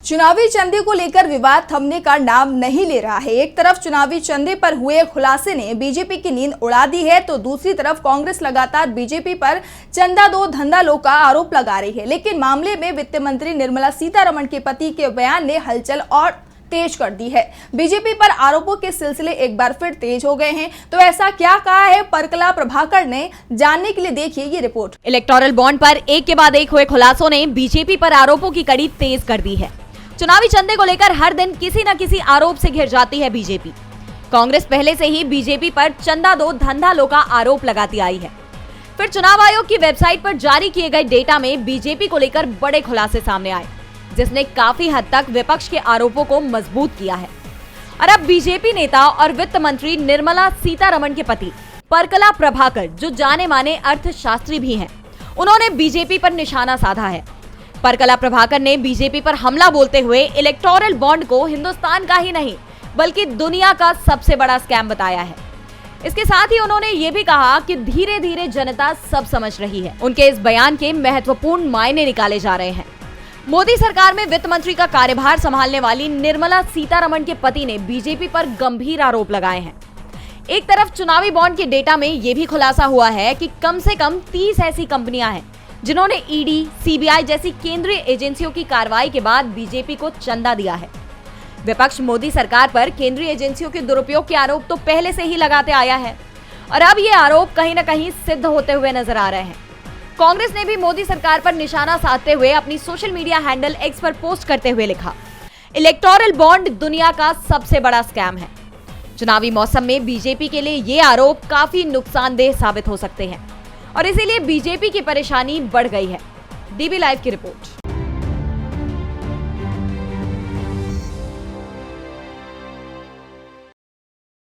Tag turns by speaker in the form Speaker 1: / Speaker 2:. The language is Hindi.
Speaker 1: चुनावी चंदे को लेकर विवाद थमने का नाम नहीं ले रहा है। एक तरफ चुनावी चंदे पर हुए खुलासे ने बीजेपी की नींद उड़ा दी है, तो दूसरी तरफ कांग्रेस लगातार बीजेपी पर चंदा दो धंधा लो का आरोप लगा रही है। लेकिन मामले में वित्त मंत्री निर्मला सीतारमण के पति के बयान ने हलचल और तेज कर दी है। बीजेपी पर आरोपों के सिलसिले एक बार फिर तेज हो गए हैं। तो ऐसा क्या कहा है परकला प्रभाकर ने, जानने के लिए देखिए ये रिपोर्ट।
Speaker 2: इलेक्टोरल बॉन्ड पर एक के बाद एक हुए खुलासों ने बीजेपी पर आरोपों की कड़ी तेज कर दी है। चुनावी चंदे को लेकर हर दिन किसी न किसी आरोप से घिर जाती है बीजेपी। कांग्रेस पहले से ही बीजेपी पर चंदा दो धंधा लो का आरोप लगाती आई है। फिर चुनाव आयोग की वेबसाइट पर जारी किए गए डेटा में बीजेपी को लेकर बड़े खुलासे सामने आए, जिसने काफी हद तक विपक्ष के आरोपों को मजबूत किया है। और अब बीजेपी नेता और वित्त मंत्री निर्मला सीतारमण के पति परकला प्रभाकर, जो जाने माने अर्थशास्त्री भी हैं, उन्होंने बीजेपी पर निशाना साधा है। परकला प्रभाकर ने बीजेपी पर हमला बोलते हुए इलेक्टोरल बॉन्ड को हिंदुस्तान का ही नहीं बल्कि दुनिया का सबसे बड़ा स्कैम बताया है। इसके साथ ही उन्होंने ये भी कहा कि धीरे धीरे जनता सब समझ रही है। उनके इस बयान के महत्वपूर्ण मायने निकाले जा रहे हैं। मोदी सरकार में वित्त मंत्री का कार्यभार संभालने वाली निर्मला सीतारमण के पति ने बीजेपी पर गंभीर आरोप लगाए हैं। एक तरफ चुनावी बॉन्ड के डेटा में यह भी खुलासा हुआ है कि कम से कम 30 ऐसी कंपनियां हैं जिन्होंने ईडी, सीबीआई जैसी केंद्रीय एजेंसियों की कार्रवाई के बाद बीजेपी को चंदा दिया है। विपक्ष मोदी सरकार पर केंद्रीय एजेंसियों के दुरुपयोग के आरोप तो पहले से ही लगाते आया है और अब ये आरोप कहीं न कहीं सिद्ध होते हुए नजर आ रहे हैं। कांग्रेस ने भी मोदी सरकार पर निशाना साधते हुए अपनी सोशल मीडिया हैंडल एक्स पर पोस्ट करते हुए लिखा, इलेक्टोरल बॉन्ड दुनिया का सबसे बड़ा स्कैम है। चुनावी मौसम में बीजेपी के लिए ये आरोप काफी नुकसानदेह साबित हो सकते हैं और इसीलिए बीजेपी की परेशानी बढ़ गई है। डीबी लाइव की रिपोर्ट।